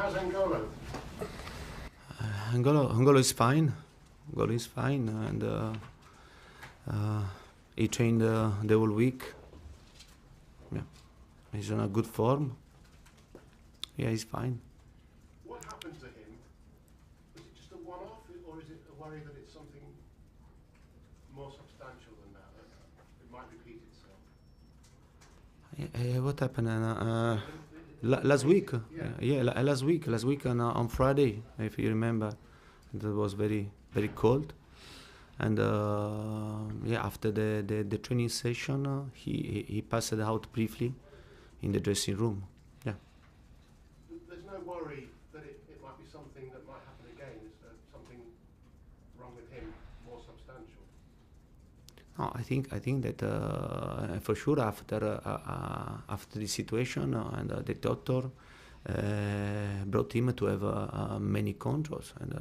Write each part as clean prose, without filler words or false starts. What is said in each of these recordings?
how's N'Golo? N'Golo is fine. N'Golo is fine, and he trained the whole week. Yeah, he's in a good form. Yeah, he's fine. What happened to him? Was it just a one-off, or is it a worry that it's something more substantial than that? It might repeat itself. What happened last week? Last week on Friday, if you remember, it was very cold, and after the training session, he passed out briefly in the dressing room. Yeah. There's no worry that it might be something that might happen again. Is there something wrong with him, more substantial? No, I think that for sure after the situation and the doctor brought him to have many controls and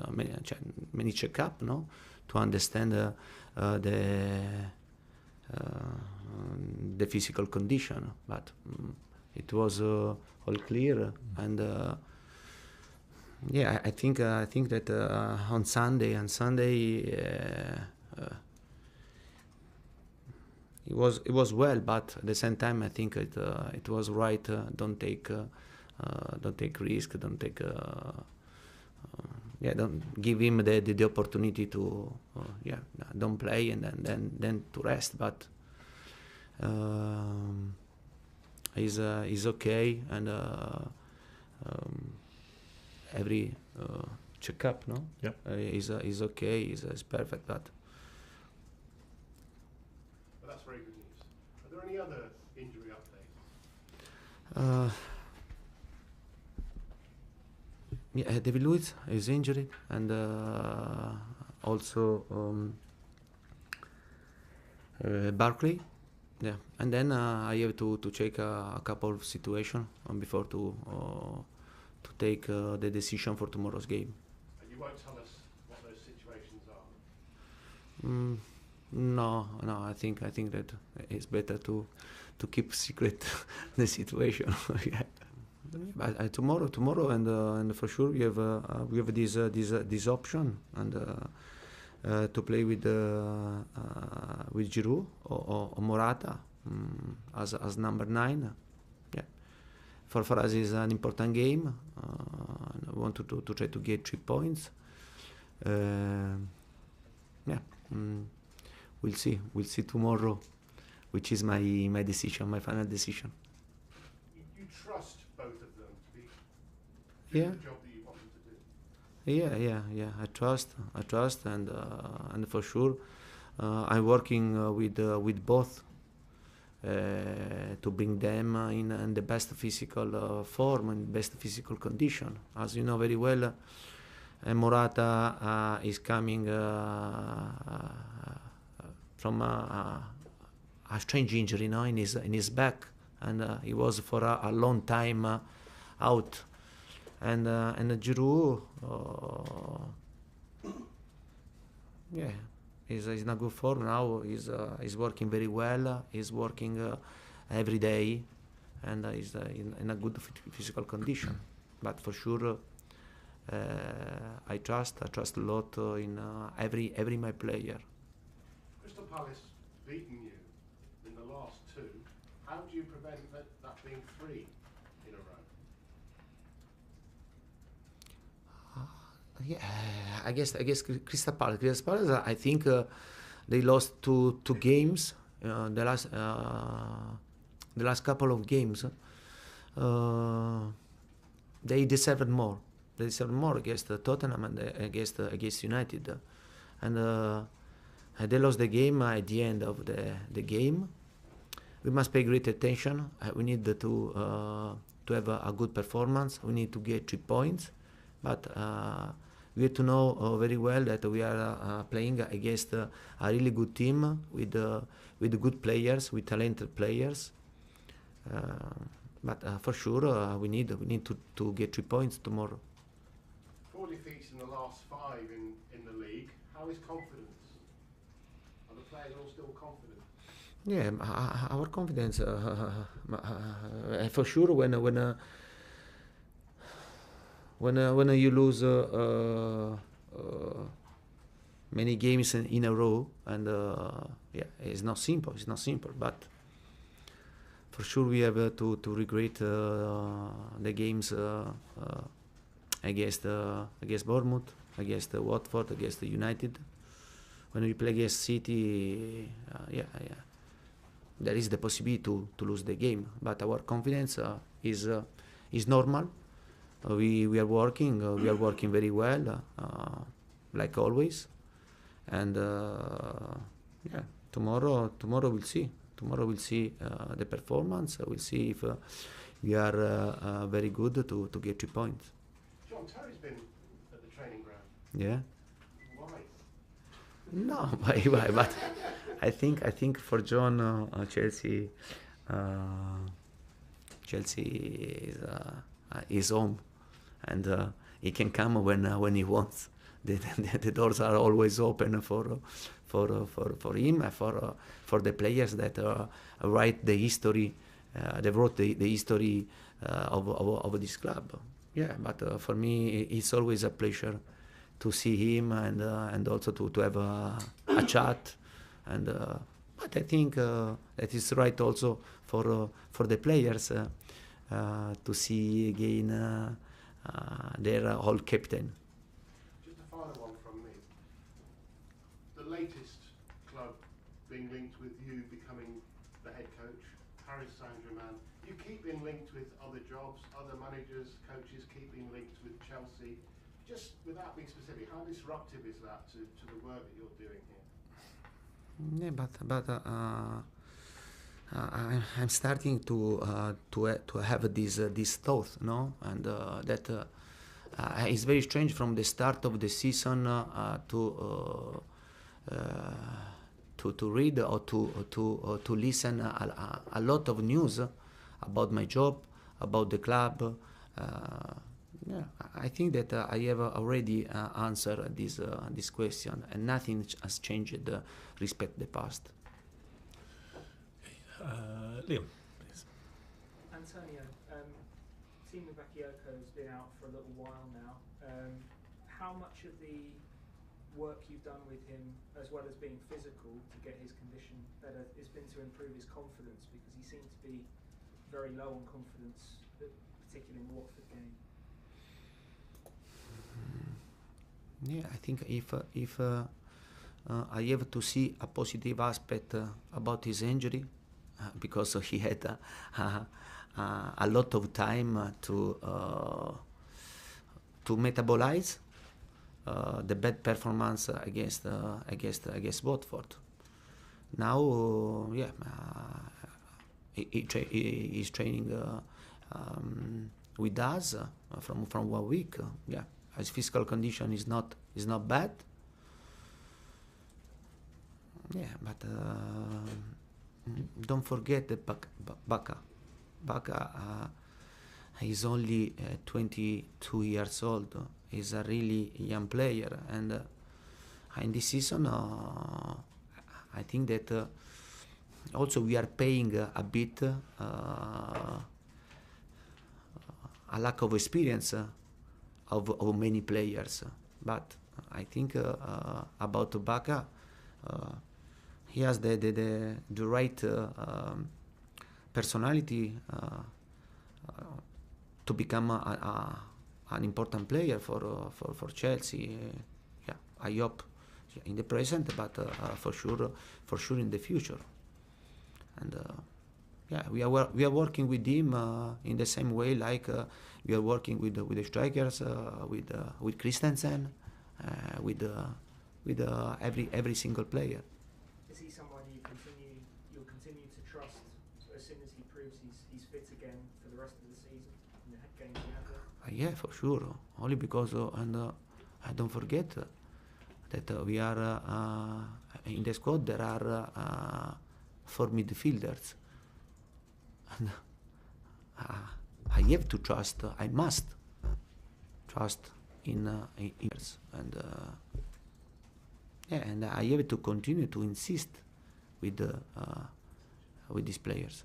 many checkup, no, to understand the physical condition. But it was all clear, and I think that on Sunday it was well, but at the same time I think it was right. Don't take risk. Don't give him the opportunity to don't play and then to rest. But he's okay, and every checkup, no, is okay. Is perfect, but. That's very good news. Are there any other injury updates? David Luiz is injured, and also Barkley. Yeah, and then I have to check a couple of situations before to take the decision for tomorrow's game. And you won't tell us what those situations are? No, I think that it's better to keep secret the situation. Yeah. But tomorrow, and for sure we have this option, and to play with Giroud or Morata as number 9. Yeah, for us is an important game. And I want to try to get 3 points. We'll see tomorrow, which is my decision, my final decision. You trust both of them to be doing the job that you want them to do? Yeah. I trust, and for sure, I'm working with both to bring them in the best physical form and best physical condition. As you know very well, Morata is coming from a strange injury, in his back, and he was for a long time out. And Giroud, he's in a good form now. He's working very well. He's working every day, and he's in a good physical condition. But for sure, I trust a lot in every my player. Crystal Palace beaten you in the last 2. How do you prevent that being 3 in a row? I guess Crystal Palace. I think they lost two games. The last couple of games. They deserved more. They deserved more against Tottenham and against United, and they lost the game at the end of the game. We must pay great attention. We need to have a good performance. We need to get 3 points, but we have to know very well that we are playing against a really good team with good players, with talented players. But for sure, we need to get 3 points tomorrow. 4 defeats in the last 5 in the league. How is confidence? Are the players all still confident? Yeah, our confidence, for sure, when when you lose many games in a row, and yeah, it's not simple. It's not simple, but for sure we have to regret the games against Bournemouth, against Watford, against United. When we play against City, yeah, there is the possibility to lose the game, but our confidence is normal. We are working very well, like always, and yeah, tomorrow we'll see. Tomorrow we'll see the performance. We'll see if we are very good to get 3 points. John Terry's been at the training ground. Yeah. Why? No, why? But I think for John, Chelsea is home, and he can come when he wants. The doors are always open for him, for the players that write the history. They wrote the history of this club. Yeah, but for me, it's always a pleasure to see him and also to have a chat. And but I think that is right also for the players to see again their old captain. Just a final one from me. The latest club being linked with you becoming the head coach, Paris Saint-Germain. You keep being linked with other jobs, other managers, coaches keep being linked with Chelsea. Just without being specific, how disruptive is that to the work that you're doing here? Yeah, but I'm starting to have this thought, no, and that it's very strange from the start of the season to read or to listen a lot of news about my job, about the club. Yeah, I think that I have already answered this question, and nothing has changed respect the past. Liam, please. Antonio, Timo Bakayoko's been out for a little while now. How much of the work you've done with him, as well as being physical to get his condition better, has been to improve his confidence? Because he seemed to be very low on confidence, particularly in the Watford game. Yeah, I think if I have to see a positive aspect about his injury, because he had a lot of time to metabolize the bad performance against Watford. Now, yeah, he's training with us from 1 week. Yeah, his physical condition is not bad. Yeah, but don't forget that Baka is only 22 years old. He's a really young player, and in this season, I think that also we are paying a bit a lack of experience of many players. But I think about Baka, he has the right personality to become an important player for Chelsea. Yeah, I hope in the present, but for sure in the future. And yeah, we are working with him in the same way like we are working with the strikers, with Christensen, with every single player. Is he someone you'll continue to trust as soon as he proves he's fit again for the rest of the season in the games you have there? Yeah, for sure. Only because and don't forget that we are in the squad. There are 4 midfielders, and I have to trust. I must trust in and yeah, and I have to continue to insist with these players.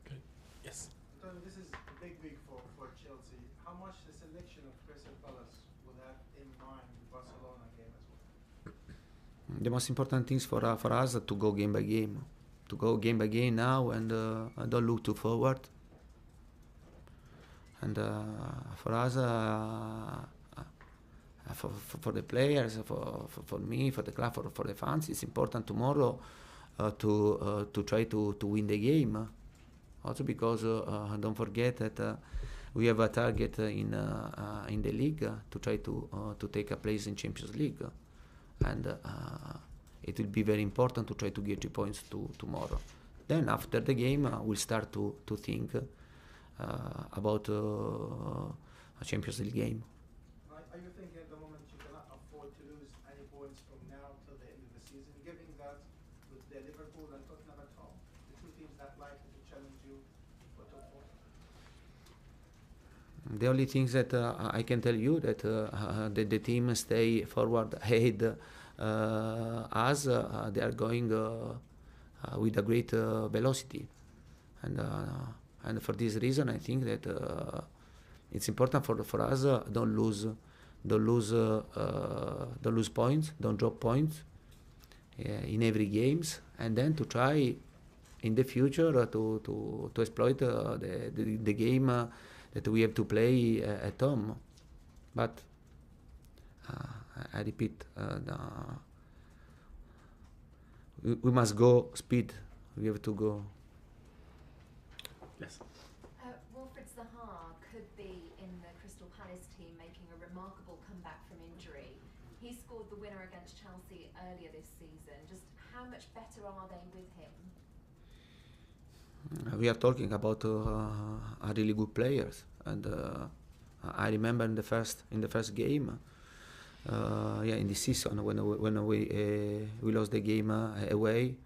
Okay. Yes. This is a big week for Chelsea. how much the selection of Crystal Palace will have in mind the Barcelona game as well? The most important things for us are to go game by game, now, and don't look too forward. And for us, for the players, for me, for the club, for the fans, it's important tomorrow to try to win the game. Also because don't forget that we have a target in the league to try to take a place in Champions League, and it will be very important to try to get 3 points tomorrow. Then after the game, we'll start to think about a Champions League game. Are you thinking at the moment you cannot afford to lose any points from now till the end of the season, given that with the Liverpool and Tottenham at home, the two teams that likely to challenge you for top four? The only thing that I can tell you that the team stay forward ahead as they are going with a great velocity, and for this reason I think that it's important for us don't lose points, don't drop points in every games, and then to try in the future to exploit the game that we have to play at home. But I repeat, we must go speed. We have to go. Yes. Wilfried Zaha could be in the Crystal Palace team, making a remarkable comeback from injury. He scored the winner against Chelsea earlier this season. Just how much better are they with him? We are talking about a really good players, and I remember in the first game, in the season when we lost the game away,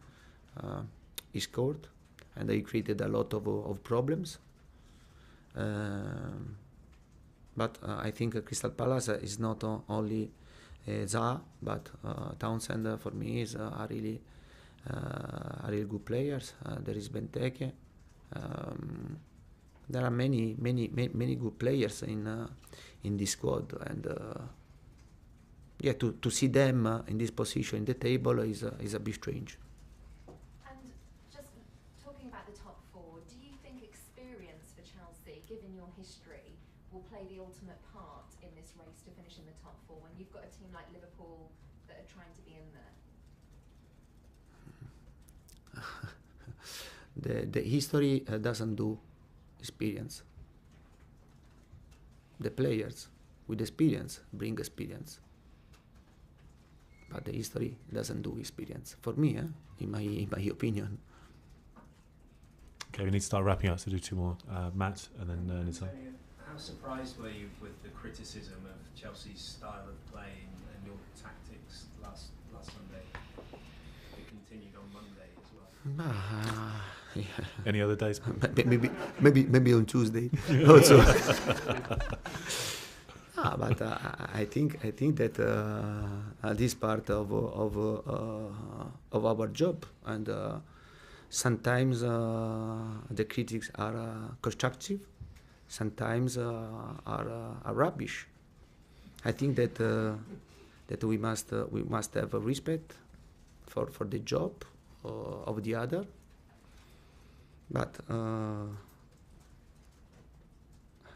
he scored, and he created a lot of problems. But I think Crystal Palace is not only Zaha, but Townsend for me is a really good players. There is Benteke. There are many good players in this squad, and to see them in this position in the table is a bit strange. And just talking about the top four, do you think experience for Chelsea, given your history, will play the ultimate part in this race to finish in the top four when you've got a team like Liverpool that are trying to be in there? The history doesn't do experience. The players with experience bring experience, but the history doesn't do experience. For me, in my opinion. Okay, we need to start wrapping up, so do two more. Matt, and then Nizar. How surprised were you with the criticism of Chelsea's style of play and your tactics last Sunday? It continued on Monday as well. Yeah. Any other days? maybe on Tuesday. Also. But I think that this part of our job, and sometimes the critics are constructive, sometimes are rubbish. I think that we must have a respect for the job of the other, but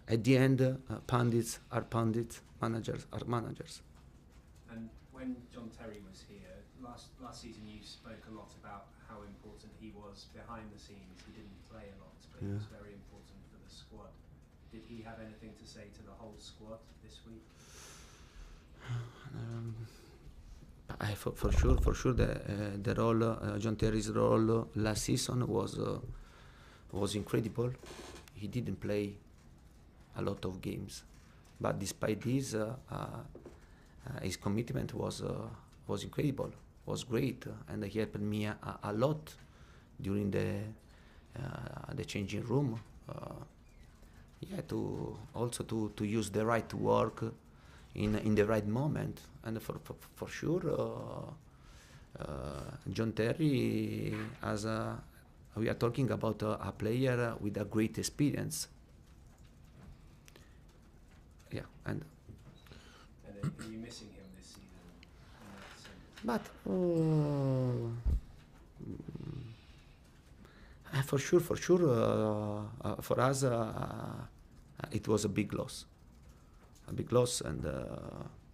at the end, pundits are pundits, managers are managers. And when John Terry was here last season, you spoke a lot about how important he was behind the scenes. He didn't play a lot, but he was very important for the squad. Did he have anything to say to the whole squad this week? For sure, the role, John Terry's role last season was incredible. He didn't play a lot of games, but despite this, his commitment was incredible, was great, and he helped me a lot during the changing room. To use the right work in the right moment, and for sure, John Terry, we are talking about a player with a great experience. yeah, and are you missing him this season in that sense? but for sure, for us, it was a big loss, and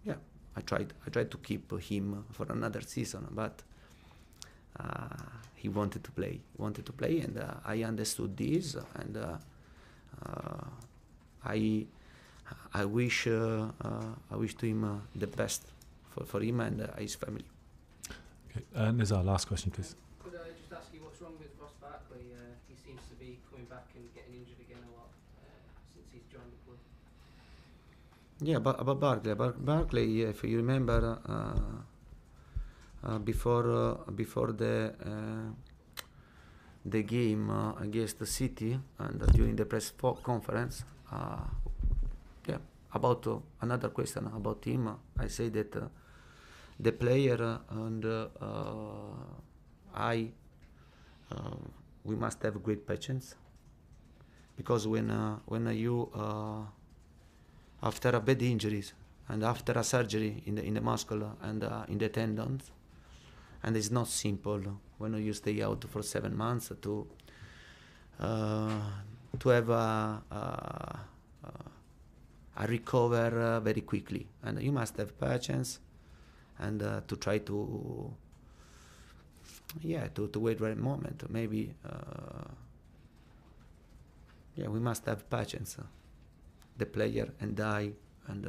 yeah, I tried to keep him for another season, but he wanted to play, and I understood this, and I wish to him the best for him and his family. Okay, and this is our last question, please. Could I just ask you what's wrong with Ross Barkley? He seems to be coming back and getting injured again a lot since he's joined the club. Yeah, about Barkley, if you remember, before the game against the City and during the press conference, yeah, about another question about him, I say that the player and we must have great patience, because when you after a bad injuries and after a surgery in the muscle and in the tendons, and it's not simple when you stay out for 7 months to have a recover very quickly, and you must have patience and to try to wait the right moment. Maybe we must have patience, the player and I, and